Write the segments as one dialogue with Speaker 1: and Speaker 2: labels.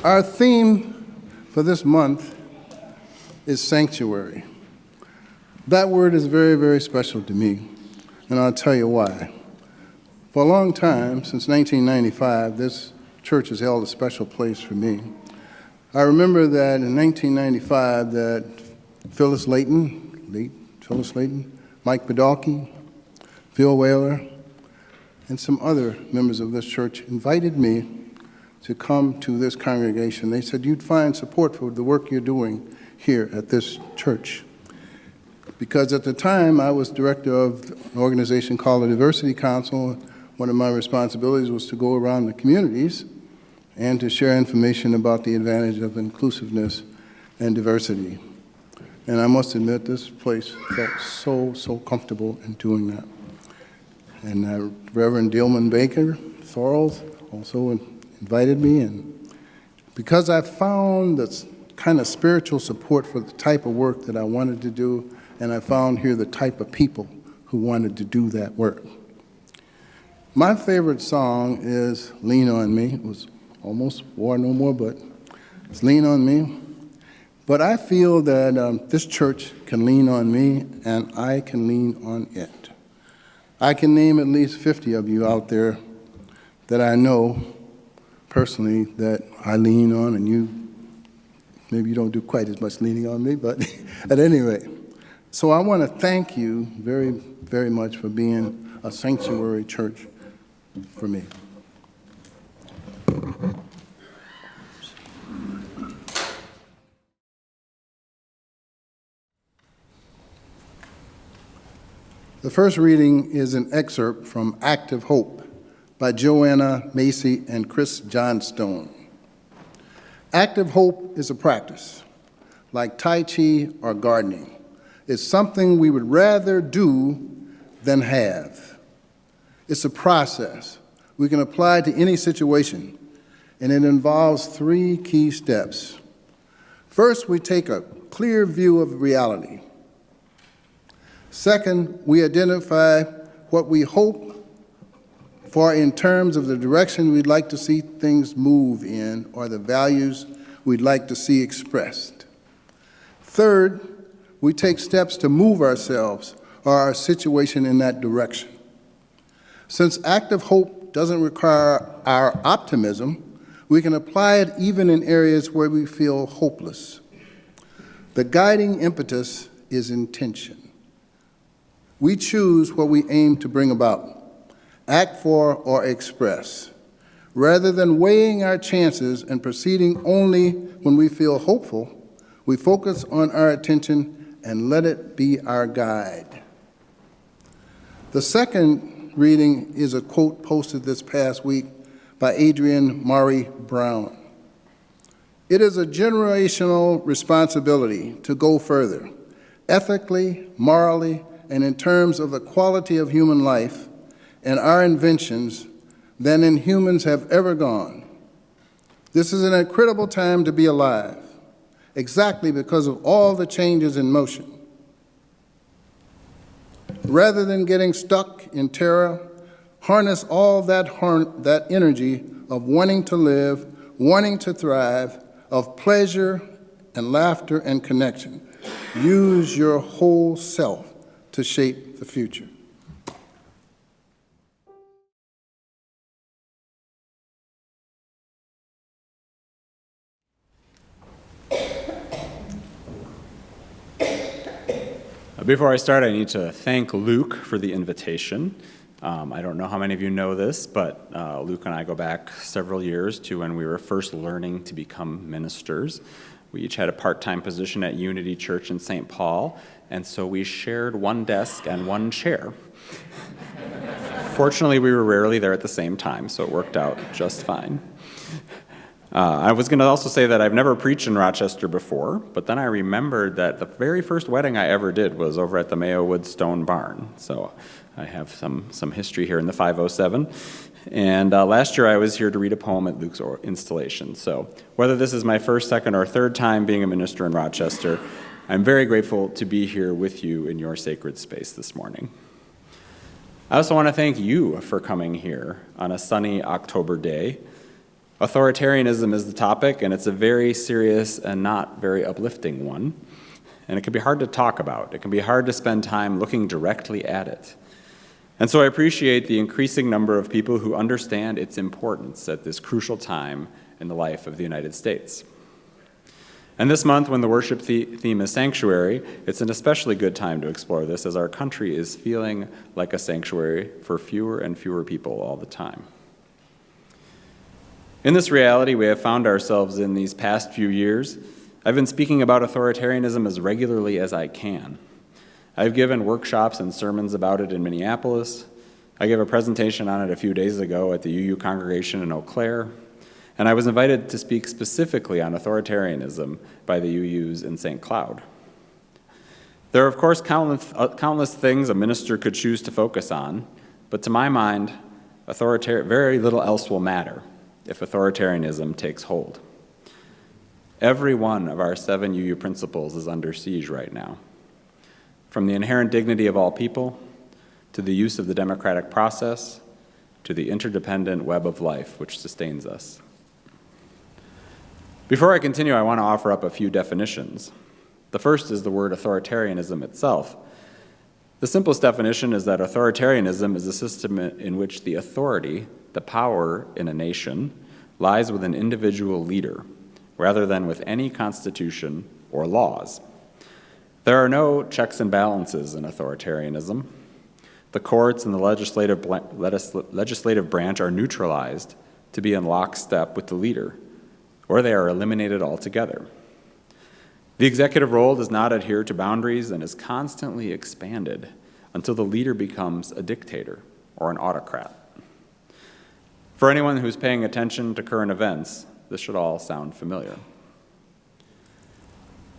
Speaker 1: Our theme for this month is sanctuary. That word is very, very special to me, and I'll tell you why. For a long time, since 1995, this church has held a special place for me. I remember that in 1995 that Phyllis Layton, Mike Podolsky, Phil Whaler, and some other members of this church invited me to come to this congregation. They said, you'd find support for the work you're doing here at this church. Because at the time, I was director of an organization called the Diversity Council. One of my responsibilities was to go around the communities and to share information about the advantage of inclusiveness and diversity. And I must admit, this place felt so comfortable in doing that. And Reverend Dillman Baker, Thorles, also invited me. And because I found this kind of spiritual support for the type of work that I wanted to do, and I found here the type of people who wanted to do that work. My favorite song is Lean on Me. It was almost War No More, but it's Lean on Me. But I feel that this church can lean on me, and I can lean on it. I can name at least 50 of you out there that I know personally that I lean on, and maybe you don't do quite as much leaning on me, but at any rate. So I want to thank you very, very much for being a sanctuary church for me. The first reading is an excerpt from Active Hope by Joanna Macy and Chris Johnstone. Active hope is a practice, like Tai Chi or gardening. It's something we would rather do than have. It's a process we can apply to any situation, and it involves 3 key steps. First, we take a clear view of reality. Second, we identify what we hope for in terms of the direction we'd like to see things move in or the values we'd like to see expressed. Third, we take steps to move ourselves or our situation in that direction. Since active hope doesn't require our optimism, we can apply it even in areas where we feel hopeless. The guiding impetus is intention. We choose what we aim to bring about, act for, or express. Rather than weighing our chances and proceeding only when we feel hopeful, we focus on our attention and let it be our guide. The second reading is a quote posted this past week by Adrienne Maree Brown. It is a generational responsibility to go further, ethically, morally, and in terms of the quality of human life and our inventions than in humans have ever gone. This is an incredible time to be alive, exactly because of all the changes in motion. Rather than getting stuck in terror, harness all that energy of wanting to live, wanting to thrive, of pleasure and laughter and connection. Use your whole self to shape the future.
Speaker 2: Before I start, I need to thank Luke for the invitation. I don't know how many of you know this, but Luke and I go back several years to when we were first learning to become ministers. We each had a part-time position at Unity Church in St. Paul, and so we shared one desk and one chair. Fortunately, we were rarely there at the same time, so it worked out just fine. I was going to also say that I've never preached in Rochester before, but then I remembered that the very first wedding I ever did was over at the Mayo Wood Stone Barn. So I have some history here in the 507. And last year I was here to read a poem at Luke's installation. So whether this is my first, second, or third time being a minister in Rochester, I'm very grateful to be here with you in your sacred space this morning. I also want to thank you for coming here on a sunny October day. Authoritarianism is the topic, and it's a very serious and not very uplifting one. And it can be hard to talk about. It can be hard to spend time looking directly at it. And so I appreciate the increasing number of people who understand its importance at this crucial time in the life of the United States. And this month, when the worship theme is sanctuary, it's an especially good time to explore this, as our country is feeling like a sanctuary for fewer and fewer people all the time. In this reality we have found ourselves in these past few years, I've been speaking about authoritarianism as regularly as I can. I've given workshops and sermons about it in Minneapolis. I gave a presentation on it a few days ago at the UU congregation in Eau Claire, and I was invited to speak specifically on authoritarianism by the UUs in St. Cloud. There are, of course, countless things a minister could choose to focus on, but to my mind, very little else will matter if authoritarianism takes hold. Every one of our 7 UU principles is under siege right now. From the inherent dignity of all people, to the use of the democratic process, to the interdependent web of life which sustains us. Before I continue, I want to offer up a few definitions. The first is the word authoritarianism itself. The simplest definition is that authoritarianism is a system in which the authority, the power in a nation, lies with an individual leader, rather than with any constitution or laws. There are no checks and balances in authoritarianism. The courts and the legislative branch are neutralized to be in lockstep with the leader, or they are eliminated altogether. The executive role does not adhere to boundaries and is constantly expanded until the leader becomes a dictator or an autocrat. For anyone who's paying attention to current events, this should all sound familiar.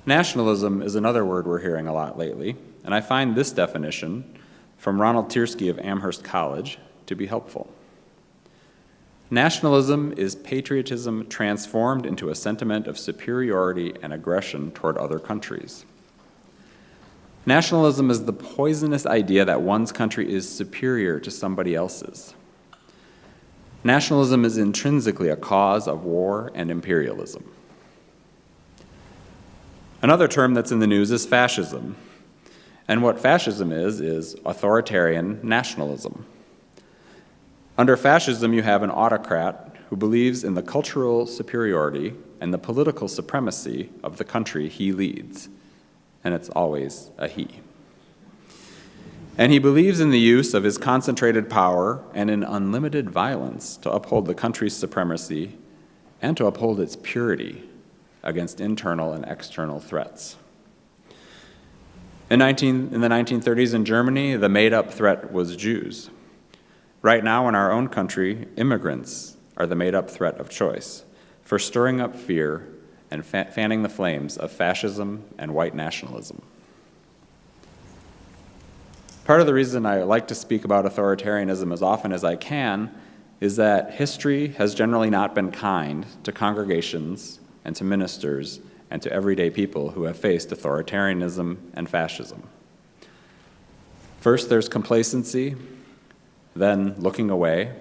Speaker 2: Nationalism is another word we're hearing a lot lately, and I find this definition from Ronald Tiersky of Amherst College to be helpful. Nationalism is patriotism transformed into a sentiment of superiority and aggression toward other countries. Nationalism is the poisonous idea that one's country is superior to somebody else's. Nationalism is intrinsically a cause of war and imperialism. Another term that's in the news is fascism. And what fascism is authoritarian nationalism. Under fascism, you have an autocrat who believes in the cultural superiority and the political supremacy of the country he leads. And it's always a he. And he believes in the use of his concentrated power and in unlimited violence to uphold the country's supremacy and to uphold its purity against internal and external threats. In the 1930s in Germany, the made-up threat was Jews. Right now in our own country, immigrants are the made-up threat of choice for stirring up fear and fanning the flames of fascism and white nationalism. Part of the reason I like to speak about authoritarianism as often as I can is that history has generally not been kind to congregations and to ministers and to everyday people who have faced authoritarianism and fascism. First, there's complacency, then looking away,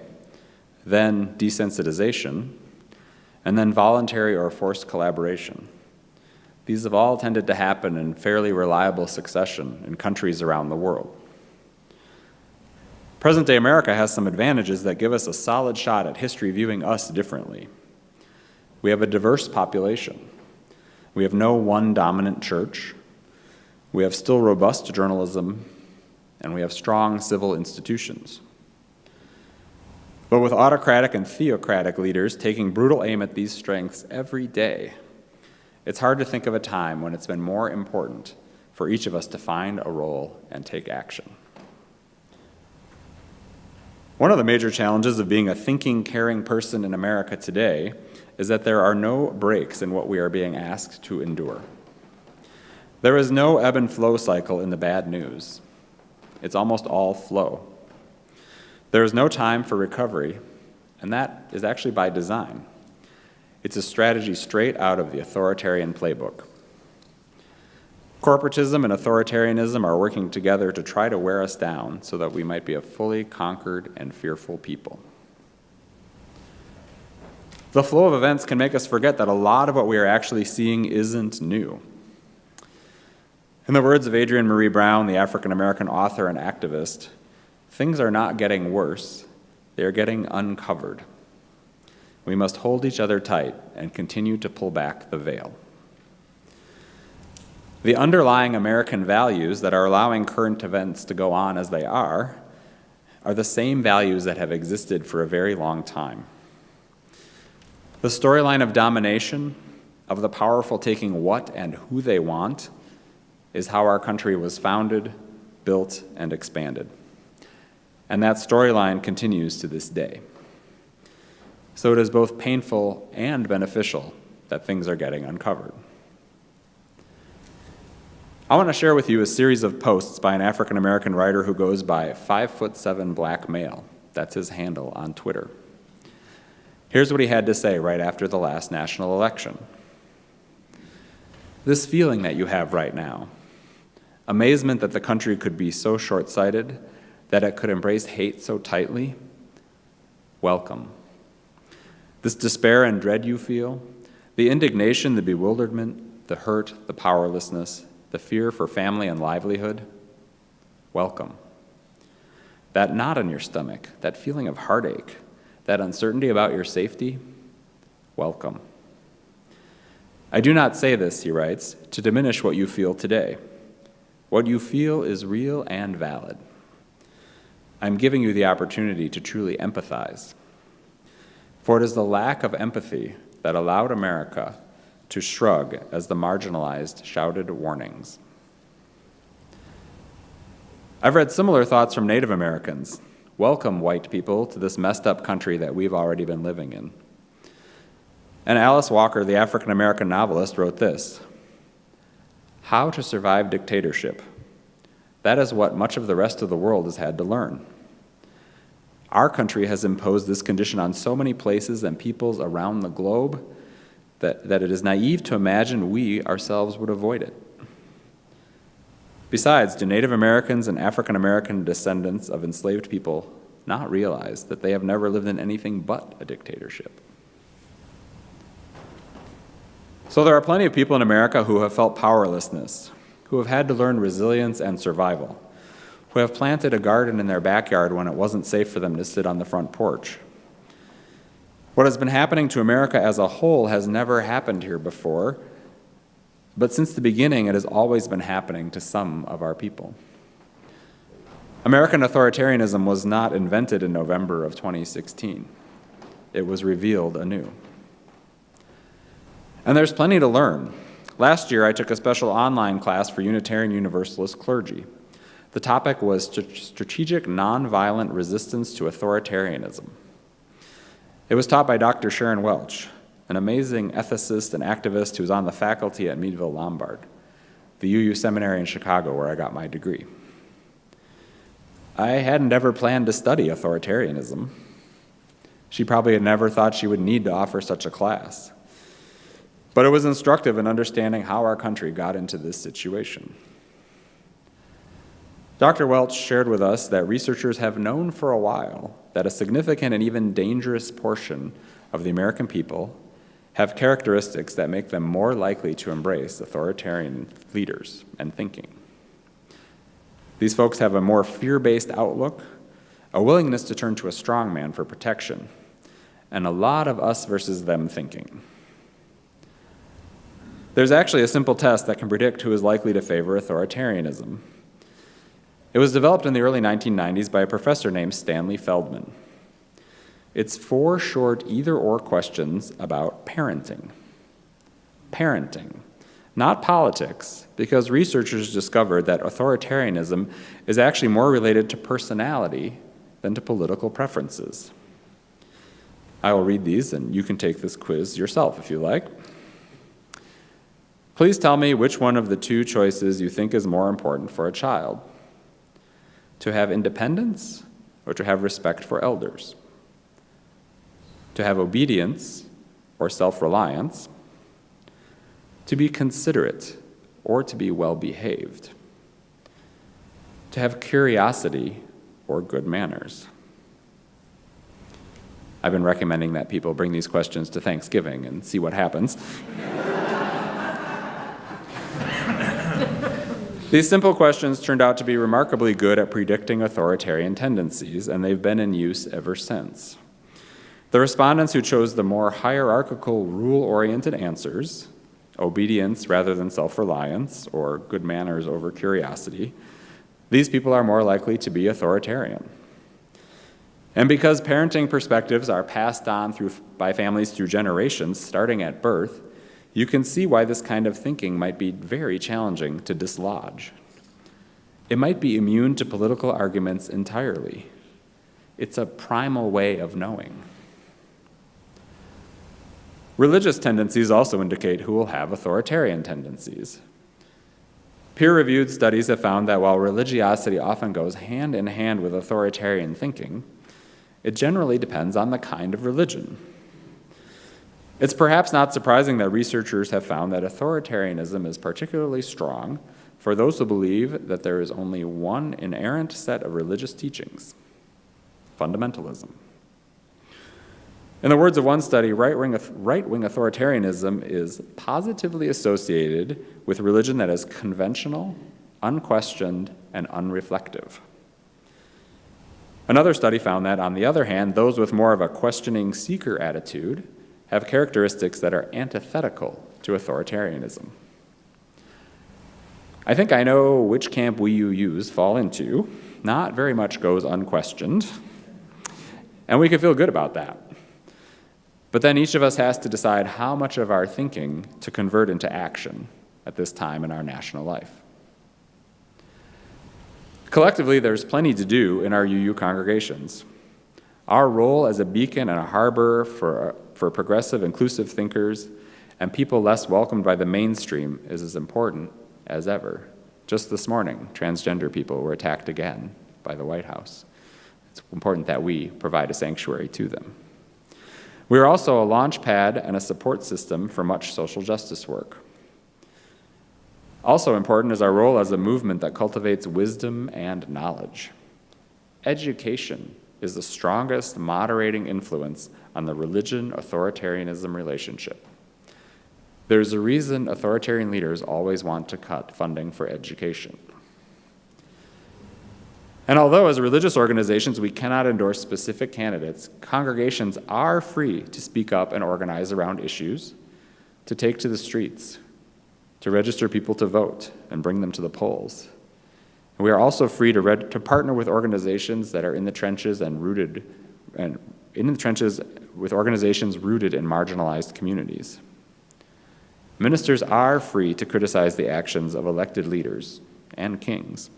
Speaker 2: then desensitization, and then voluntary or forced collaboration. These have all tended to happen in fairly reliable succession in countries around the world. Present-day America has some advantages that give us a solid shot at history viewing us differently. We have a diverse population. We have no one dominant church. We have still robust journalism, and we have strong civil institutions. But with autocratic and theocratic leaders taking brutal aim at these strengths every day, it's hard to think of a time when it's been more important for each of us to find a role and take action. One of the major challenges of being a thinking, caring person in America today is that there are no breaks in what we are being asked to endure. There is no ebb and flow cycle in the bad news. It's almost all flow. There is no time for recovery, and that is actually by design. It's a strategy straight out of the authoritarian playbook. Corporatism and authoritarianism are working together to try to wear us down so that we might be a fully conquered and fearful people. The flow of events can make us forget that a lot of what we are actually seeing isn't new. In the words of Adrienne Marie Brown, the African-American author and activist, things are not getting worse, they are getting uncovered. We must hold each other tight and continue to pull back the veil. The underlying American values that are allowing current events to go on as they are the same values that have existed for a very long time. The storyline of domination, of the powerful taking what and who they want, is how our country was founded, built, and expanded. And that storyline continues to this day. So it is both painful and beneficial that things are getting uncovered. I want to share with you a series of posts by an African-American writer who goes by 5'7" black male. That's his handle on Twitter. Here's what he had to say right after the last national election. This feeling that you have right now, amazement that the country could be so short-sighted, that it could embrace hate so tightly, welcome. This despair and dread you feel, the indignation, the bewilderment, the hurt, the powerlessness, the fear for family and livelihood, welcome. That knot in your stomach, that feeling of heartache, that uncertainty about your safety, welcome. I do not say this, he writes, to diminish what you feel today. What you feel is real and valid. I'm giving you the opportunity to truly empathize. For it is the lack of empathy that allowed America to shrug as the marginalized shouted warnings. I've read similar thoughts from Native Americans. Welcome, white people, to this messed up country that we've already been living in. And Alice Walker, the African-American novelist, wrote this: how to survive dictatorship. That is what much of the rest of the world has had to learn. Our country has imposed this condition on so many places and peoples around the globe that it is naive to imagine we ourselves would avoid it. Besides, do Native Americans and African American descendants of enslaved people not realize that they have never lived in anything but a dictatorship? So there are plenty of people in America who have felt powerlessness, who have had to learn resilience and survival, who have planted a garden in their backyard when it wasn't safe for them to sit on the front porch. What has been happening to America as a whole has never happened here before, but since the beginning, it has always been happening to some of our people. American authoritarianism was not invented in November of 2016. It was revealed anew. And there's plenty to learn. Last year, I took a special online class for Unitarian Universalist clergy. The topic was strategic nonviolent resistance to authoritarianism. It was taught by Dr. Sharon Welch, an amazing ethicist and activist who's on the faculty at Meadville Lombard, the UU Seminary in Chicago, where I got my degree. I hadn't ever planned to study authoritarianism. She probably had never thought she would need to offer such a class. But it was instructive in understanding how our country got into this situation. Dr. Welch shared with us that researchers have known for a while that a significant and even dangerous portion of the American people have characteristics that make them more likely to embrace authoritarian leaders and thinking. These folks have a more fear-based outlook, a willingness to turn to a strong man for protection, and a lot of us versus them thinking. There's actually a simple test that can predict who is likely to favor authoritarianism. It was developed in the early 1990s by a professor named Stanley Feldman. It's 4 short either-or questions about parenting. Parenting, not politics, because researchers discovered that authoritarianism is actually more related to personality than to political preferences. I will read these, and you can take this quiz yourself if you like. Please tell me which one of the 2 choices you think is more important for a child: to have independence or to have respect for elders, to have obedience or self-reliance, to be considerate or to be well-behaved, to have curiosity or good manners. I've been recommending that people bring these questions to Thanksgiving and see what happens. These simple questions turned out to be remarkably good at predicting authoritarian tendencies, and they've been in use ever since. The respondents who chose the more hierarchical, rule-oriented answers, obedience rather than self-reliance, or good manners over curiosity, these people are more likely to be authoritarian. And because parenting perspectives are passed on by families through generations, starting at birth, you can see why this kind of thinking might be very challenging to dislodge. It might be immune to political arguments entirely. It's a primal way of knowing. Religious tendencies also indicate who will have authoritarian tendencies. Peer-reviewed studies have found that while religiosity often goes hand in hand with authoritarian thinking, it generally depends on the kind of religion. It's perhaps not surprising that researchers have found that authoritarianism is particularly strong for those who believe that there is only one inerrant set of religious teachings: fundamentalism. In the words of one study, right-wing authoritarianism is positively associated with religion that is conventional, unquestioned, and unreflective. Another study found that, on the other hand, those with more of a questioning seeker attitude have characteristics that are antithetical to authoritarianism. I think I know which camp we UUs fall into. Not very much goes unquestioned, and we can feel good about that. But then each of us has to decide how much of our thinking to convert into action at this time in our national life. Collectively, there's plenty to do in our UU congregations. Our role as a beacon and a harbor for progressive, inclusive thinkers and people less welcomed by the mainstream is as important as ever. Just this morning, transgender people were attacked again by the White House. It's important that we provide a sanctuary to them. We are also a launch pad and a support system for much social justice work. Also important is our role as a movement that cultivates wisdom and knowledge. Education is the strongest moderating influence on the religion-authoritarianism relationship. There's a reason authoritarian leaders always want to cut funding for education. And although as religious organizations we cannot endorse specific candidates, congregations are free to speak up and organize around issues, to take to the streets, to register people to vote and bring them to the polls. And we are also free to partner with organizations that are in the trenches with organizations rooted in marginalized communities. Ministers are free to criticize the actions of elected leaders and kings.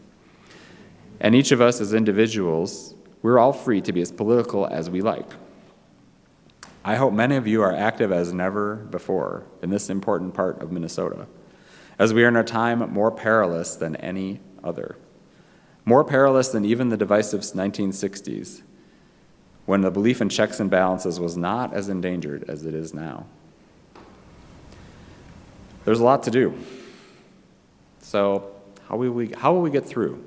Speaker 2: And each of us as individuals, we're all free to be as political as we like. I hope many of you are active as never before in this important part of Minnesota, as we are in a time more perilous than any other. More perilous than even the divisive 1960s, when the belief in checks and balances was not as endangered as it is now. There's a lot to do. So how will we get through?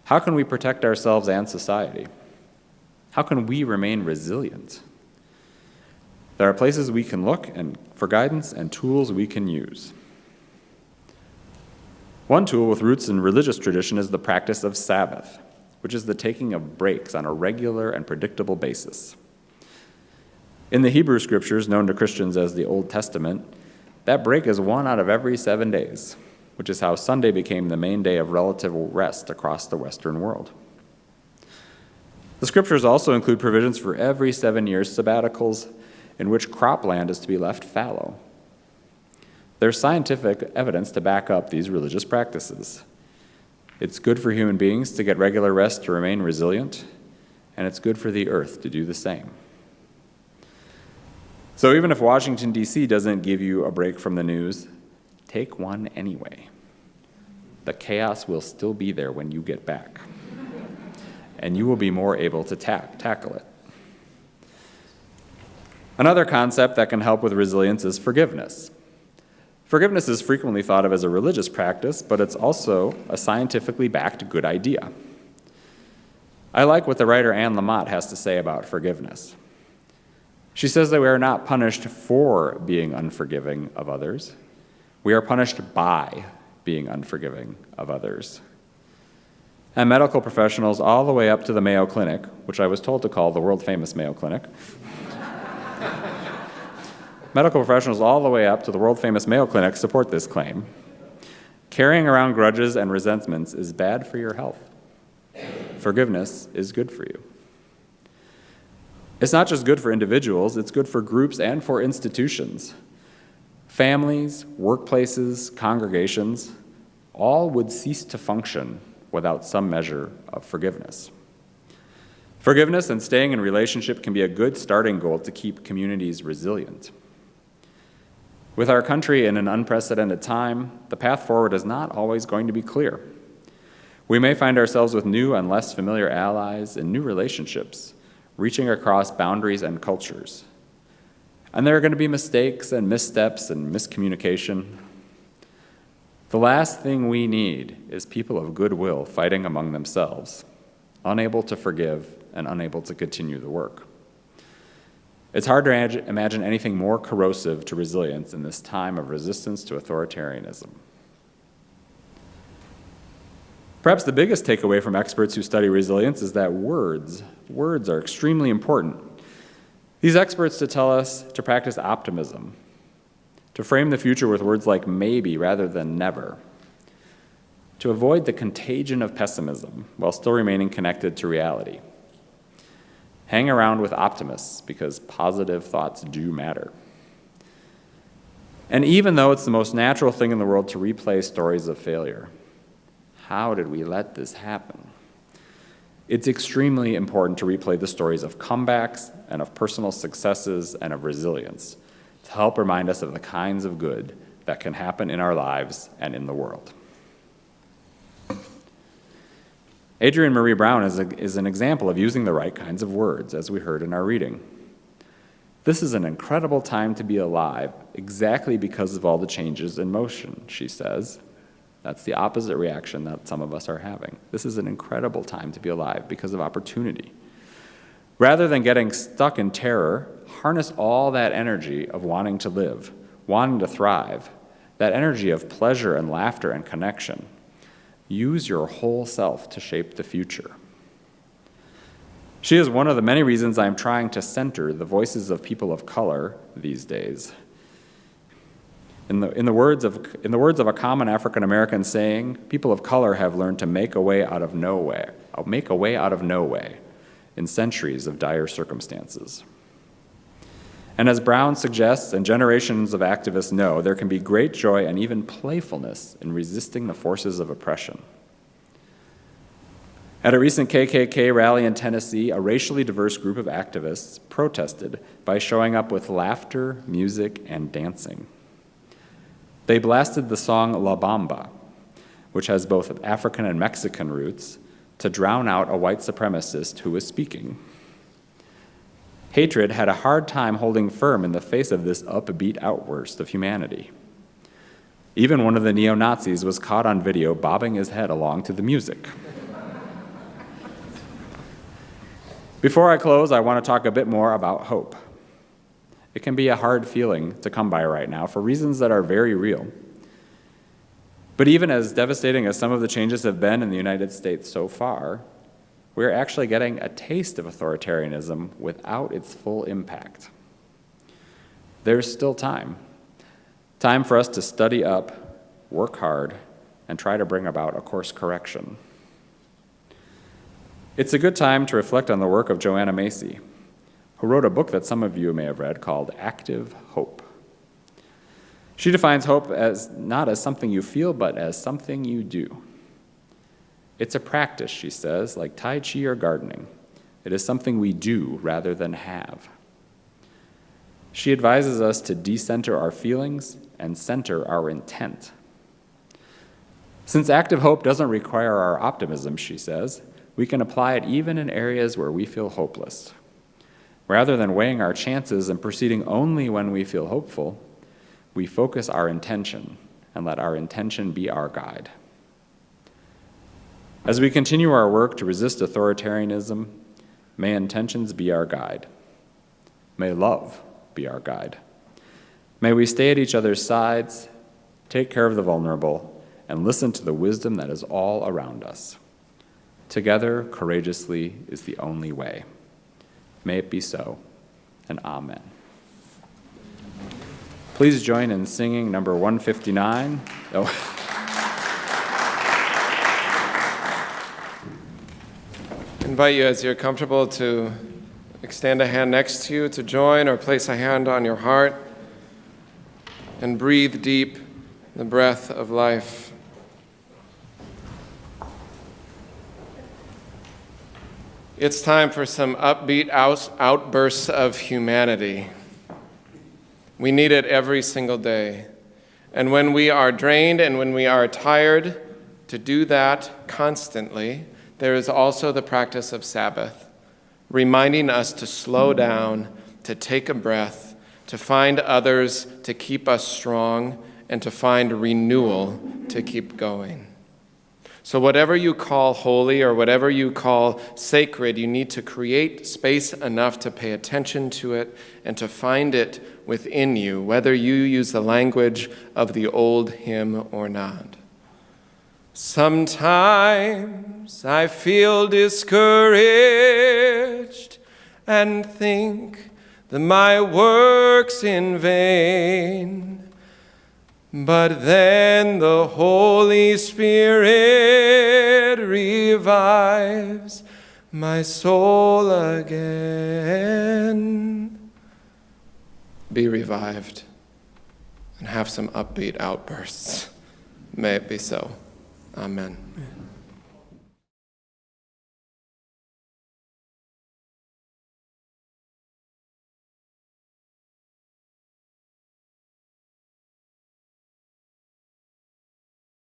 Speaker 2: How can we protect ourselves and society? How can we remain resilient? There are places we can look for guidance and tools we can use. One tool with roots in religious tradition is the practice of Sabbath, which is the taking of breaks on a regular and predictable basis. In the Hebrew scriptures, known to Christians as the Old Testament, that break is one out of every 7 days, which is how Sunday became the main day of relative rest across the Western world. The scriptures also include provisions for every 7 years sabbaticals in which cropland is to be left fallow. There's scientific evidence to back up these religious practices. It's good for human beings to get regular rest to remain resilient, and it's good for the earth to do the same. So even if Washington, D.C. doesn't give you a break from the news, take one anyway. The chaos will still be there when you get back, and you will be more able to tackle it. Another concept that can help with resilience is forgiveness. Forgiveness is frequently thought of as a religious practice, but it's also a scientifically backed good idea. I like what the writer Anne Lamott has to say about forgiveness. She says that we are not punished for being unforgiving of others. We are punished by being unforgiving of others. And medical professionals all the way up to the Mayo Clinic, which I was told to call the world-famous Mayo Clinic, medical professionals all the way up to the world-famous Mayo Clinic support this claim. Carrying around grudges and resentments is bad for your health. Forgiveness is good for you. It's not just good for individuals, it's good for groups and for institutions. Families, workplaces, congregations, all would cease to function without some measure of forgiveness. Forgiveness and staying in relationship can be a good starting goal to keep communities resilient. With our country in an unprecedented time, the path forward is not always going to be clear. We may find ourselves with new and less familiar allies and new relationships, reaching across boundaries and cultures. And there are going to be mistakes and missteps and miscommunication. The last thing we need is people of goodwill fighting among themselves, unable to forgive and unable to continue the work. It's hard to imagine anything more corrosive to resilience in this time of resistance to authoritarianism. Perhaps the biggest takeaway from experts who study resilience is that words are extremely important. These experts to tell us to practice optimism, to frame the future with words like maybe rather than never, to avoid the contagion of pessimism while still remaining connected to reality. Hang around with optimists because positive thoughts do matter. And even though it's the most natural thing in the world to replay stories of failure, how did we let this happen? It's extremely important to replay the stories of comebacks and of personal successes and of resilience to help remind us of the kinds of good that can happen in our lives and in the world. Adrienne Marie Brown is an example of using the right kinds of words, as we heard in our reading. This is an incredible time to be alive, exactly because of all the changes in motion, she says. That's the opposite reaction that some of us are having. This is an incredible time to be alive because of opportunity. Rather than getting stuck in terror, harness all that energy of wanting to live, wanting to thrive, that energy of pleasure and laughter and connection. Use your whole self to shape the future. She is one of the many reasons I'm trying to center the voices of people of color these days. In the words of a common African American saying, people of color have learned to make a way out of no way in centuries of dire circumstances. And as Brown suggests, and generations of activists know, there can be great joy and even playfulness in resisting the forces of oppression. At a recent KKK rally in Tennessee, a racially diverse group of activists protested by showing up with laughter, music, and dancing. They blasted the song La Bamba, which has both African and Mexican roots, to drown out a white supremacist who was speaking. Hatred had a hard time holding firm in the face of this upbeat outburst of humanity. Even one of the neo-Nazis was caught on video bobbing his head along to the music. Before I close, I want to talk a bit more about hope. It can be a hard feeling to come by right now for reasons that are very real. But even as devastating as some of the changes have been in the United States so far, we're actually getting a taste of authoritarianism without its full impact. There's still time for us to study up, work hard, and try to bring about a course correction. It's a good time to reflect on the work of Joanna Macy, who wrote a book that some of you may have read called Active Hope. She defines hope as not as something you feel, but as something you do. It's a practice, she says, like Tai Chi or gardening. It is something we do rather than have. She advises us to decenter our feelings and center our intent. Since active hope doesn't require our optimism, she says, we can apply it even in areas where we feel hopeless. Rather than weighing our chances and proceeding only when we feel hopeful, we focus our intention and let our intention be our guide. As we continue our work to resist authoritarianism, may intentions be our guide. May love be our guide. May we stay at each other's sides, take care of the vulnerable, and listen to the wisdom that is all around us. Together, courageously, is the only way. May it be so, and amen. Please join in singing number 159.
Speaker 3: Invite you, as you're comfortable, to extend a hand next to you to join, or place a hand on your heart and breathe deep the breath of life. It's time for some upbeat outbursts of humanity. We need it every single day. And when we are drained and when we are tired, to do that constantly, there is also the practice of Sabbath, reminding us to slow down, to take a breath, to find others to keep us strong, and to find renewal to keep going. So whatever you call holy or whatever you call sacred, you need to create space enough to pay attention to it and to find it within you, whether you use the language of the old hymn or not. Sometimes I feel discouraged and think that my work's in vain. But then the Holy Spirit revives my soul again. Be revived and have some upbeat outbursts. May it be so. Amen.